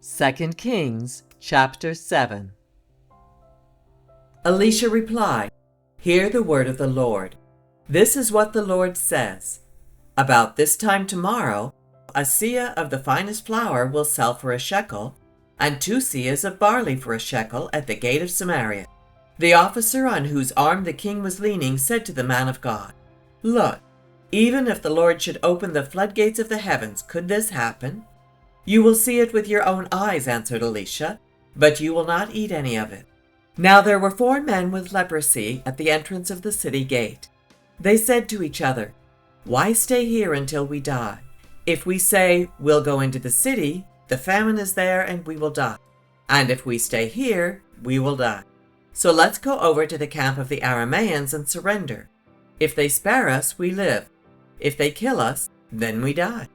2 Kings chapter 7. Elisha replied, "Hear the word of the Lord. This is what the Lord says. About this time tomorrow, a seah of the finest flour will sell for a shekel, and 2 seahs of barley for a shekel at the gate of Samaria." The officer on whose arm the king was leaning said to the man of God, "Look, even if the Lord should open the floodgates of the heavens, could this happen?" "You will see it with your own eyes," answered Elisha, "but you will not eat any of it." Now there were 4 men with leprosy at the entrance of the city gate. They said to each other, "Why stay here until we die? If we say, 'We'll go into the city,' the famine is there and we will die. And if we stay here, we will die. So let's go over to the camp of the Arameans and surrender. If they spare us, we live. If they kill us, then we die."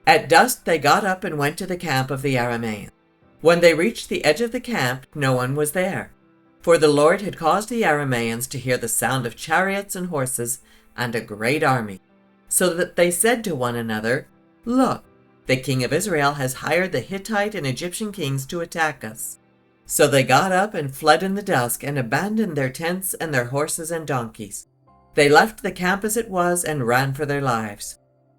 At dusk they got up and went to the camp of the Arameans. When they reached the edge of the camp, no one was there, for the Lord had caused the Arameans to hear the sound of chariots and horses and a great army, so that they said to one another, "Look, the king of Israel has hired the Hittite and Egyptian kings to attack us." So they got up and fled in the dusk and abandoned their tents and their horses and donkeys. They left the camp as it was and ran for their lives.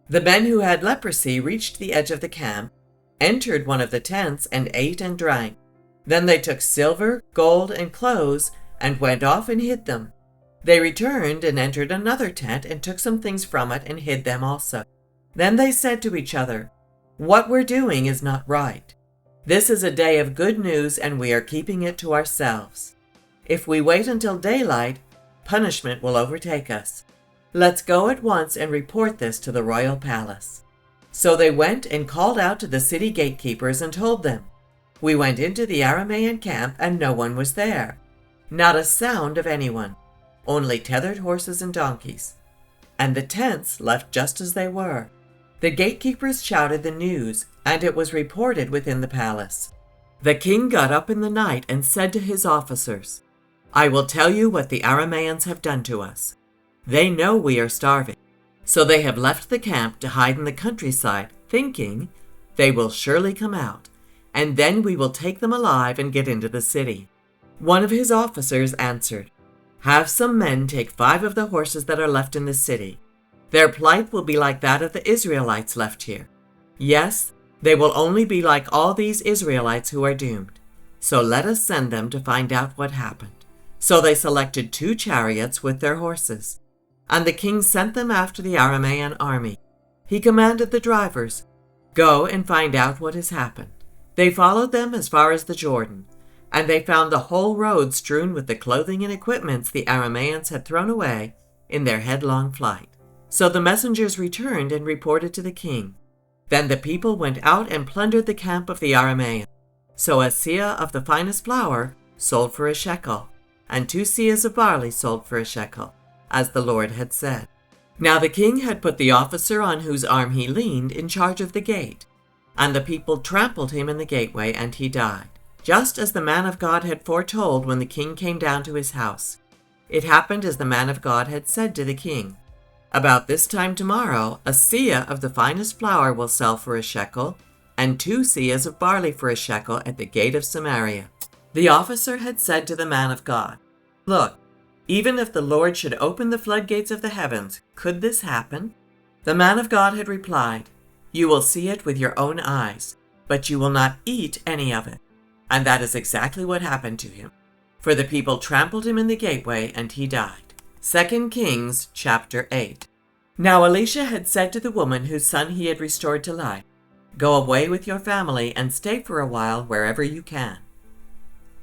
The men who had leprosy reached the edge of the camp, entered one of the tents, and ate and drank. Then they took silver, gold, and clothes and went off and hid them. They returned and entered another tent and took some things from it and hid them also. Then they said to each other, "What we're doing is not right. This is a day of good news and we are keeping it to ourselves. If we wait until daylight, punishment will overtake us. Let's go at once and report this to the royal palace." So they went and called out to the city gatekeepers and told them, "We went into the Aramean camp and no one was there. Not a sound of anyone, only tethered horses and donkeys. And the tents left just as they were." The gatekeepers shouted the news, and it was reported within the palace. The king got up in the night and said to his officers, "I will tell you what the Arameans have done to us. They know we are starving, so they have left the camp to hide in the countryside, thinking they will surely come out, and then we will take them alive and get into the city." One of his officers answered, "Have some men take 5 of the horses that are left in the city. Their plight will be like that of the Israelites left here. Yes, they will only be like all these Israelites who are doomed. So let us send them to find out what happened." So they selected 2 chariots with their horses, and the king sent them after the Aramean army. He commanded the drivers, "Go and find out what has happened." They followed them as far as the Jordan, and they found the whole road strewn with the clothing and equipments the Arameans had thrown away in their headlong flight. So the messengers returned and reported to the king. Then the people went out and plundered the camp of the Arameans. So a seah of the finest flour sold for a shekel, and 2 seahs of barley sold for a shekel, as the Lord had said. Now the king had put the officer on whose arm he leaned in charge of the gate, and the people trampled him in the gateway, and he died, just as the man of God had foretold when the king came down to his house. It happened as the man of God had said to the king. About this time tomorrow, a seah of the finest flour will sell for a shekel, and 2 seahs of barley for a shekel at the gate of Samaria. The officer had said to the man of God, "Look, even if the Lord should open the floodgates of the heavens, could this happen?" The man of God had replied, "You will see it with your own eyes, but you will not eat any of it." And that is exactly what happened to him. For the people trampled him in the gateway, and he died. 2 Kings chapter 8. Now Elisha had said to the woman whose son he had restored to life, "Go away with your family and stay for a while wherever you can,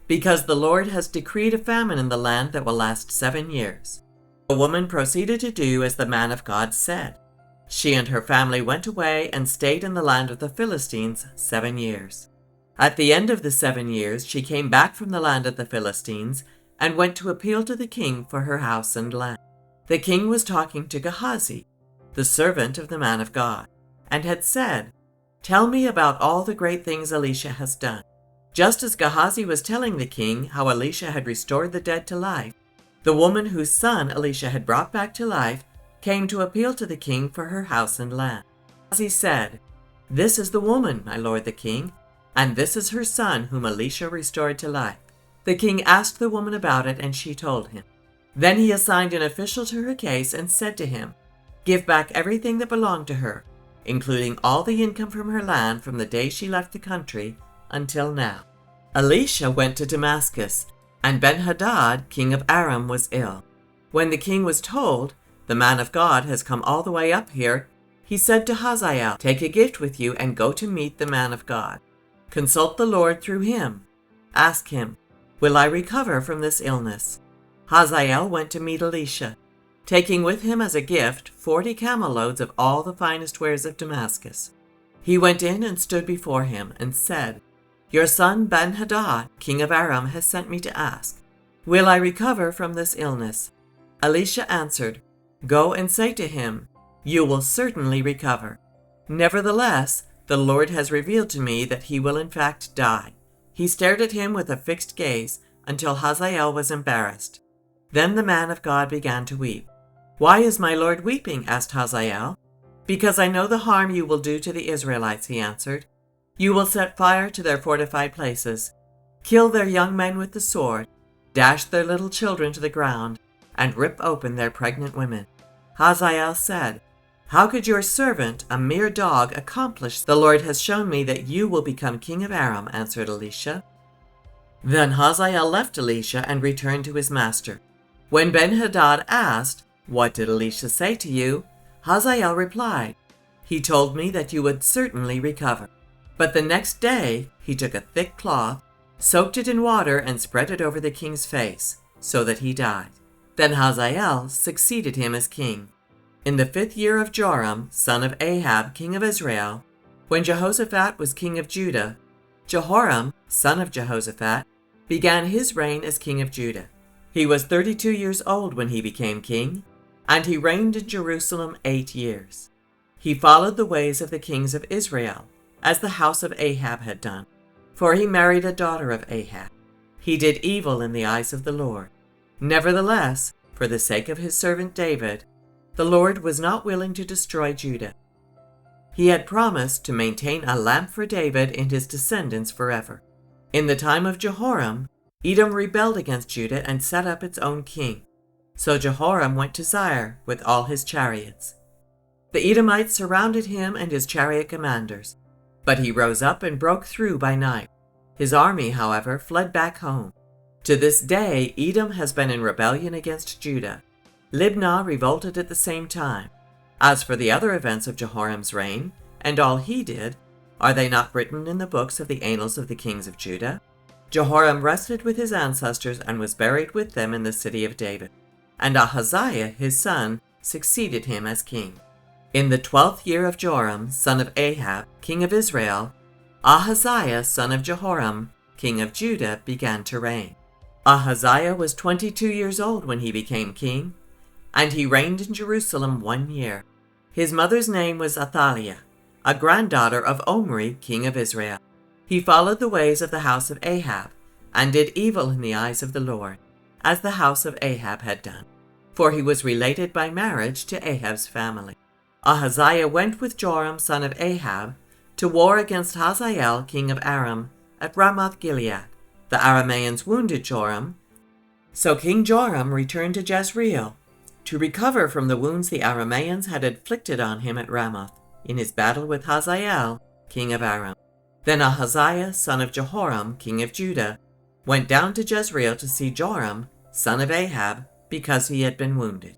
because the Lord has decreed a famine in the land that will last 7 years." The woman proceeded to do as the man of God said. She and her family went away and stayed in the land of the Philistines 7 years. At the end of the 7 years, she came back from the land of the Philistines and went to appeal to the king for her house and land. The king was talking to Gehazi, the servant of the man of God, and had said, "Tell me about all the great things Elisha has done." Just as Gehazi was telling the king how Elisha had restored the dead to life, the woman whose son Elisha had brought back to life came to appeal to the king for her house and land. Gehazi said, "This is the woman, my lord the king. and this is her son whom Elisha restored to life." The king asked the woman about it, and she told him. Then he assigned an official to her case and said to him, "Give back everything that belonged to her, including all the income from her land from the day she left the country until now." Elisha went to Damascus, and Ben-Hadad, king of Aram, was ill. When the king was told, "The man of God has come all the way up here," he said to Hazael, "Take a gift with you and go to meet the man of God. Consult the Lord through him. Ask him, 'Will I recover from this illness?'" Hazael went to meet Elisha, taking with him as a gift 40 camel loads of all the finest wares of Damascus. He went in and stood before him and said, "Your son Ben-Hadad, king of Aram, has sent me to ask, 'Will I recover from this illness?'" Elisha answered, "Go and say to him, 'You will certainly recover.' Nevertheless, the Lord has revealed to me that he will in fact die." He stared at him with a fixed gaze until Hazael was embarrassed. Then the man of God began to weep. "Why is my lord weeping?" asked Hazael. "Because I know the harm you will do to the Israelites," he answered. "You will set fire to their fortified places, kill their young men with the sword, dash their little children to the ground, and rip open their pregnant women." Hazael said, "How could your servant, a mere dog, accomplish? The Lord has shown me that you will become king of Aram," answered Elisha. Then Hazael left Elisha and returned to his master. When Ben-Hadad asked, "What did Elisha say to you?" Hazael replied, "He told me that you would certainly recover." But the next day he took a thick cloth, soaked it in water, and spread it over the king's face, so that he died. Then Hazael succeeded him as king. In the 5th year of Joram, son of Ahab, king of Israel, when Jehoshaphat was king of Judah, Jehoram, son of Jehoshaphat, began his reign as king of Judah. He was 32 years old when he became king, and he reigned in Jerusalem 8 years. He followed the ways of the kings of Israel, as the house of Ahab had done, for he married a daughter of Ahab. He did evil in the eyes of the Lord. Nevertheless, for the sake of his servant David, the Lord was not willing to destroy Judah. He had promised to maintain a lamp for David and his descendants forever. In the time of Jehoram, Edom rebelled against Judah and set up its own king. So Jehoram went to Zair with all his chariots. The Edomites surrounded him and his chariot commanders, but he rose up and broke through by night. His army, however, fled back home. To this day, Edom has been in rebellion against Judah. Libnah revolted at the same time. As for the other events of Jehoram's reign, and all he did, are they not written in the books of the annals of the kings of Judah? Jehoram rested with his ancestors and was buried with them in the city of David. And Ahaziah, his son, succeeded him as king. In the 12th year of Joram, son of Ahab, king of Israel, Ahaziah, son of Jehoram, king of Judah, began to reign. Ahaziah was 22 years old when he became king, and he reigned in Jerusalem 1 year. His mother's name was Athaliah, a granddaughter of Omri, king of Israel. He followed the ways of the house of Ahab, and did evil in the eyes of the Lord, as the house of Ahab had done, for he was related by marriage to Ahab's family. Ahaziah went with Joram, son of Ahab, to war against Hazael, king of Aram, at Ramoth-Gilead. The Arameans wounded Joram, so King Joram returned to Jezreel to recover from the wounds the Arameans had inflicted on him at Ramoth in his battle with Hazael, king of Aram. Then Ahaziah, son of Jehoram, king of Judah, went down to Jezreel to see Joram, son of Ahab, because he had been wounded.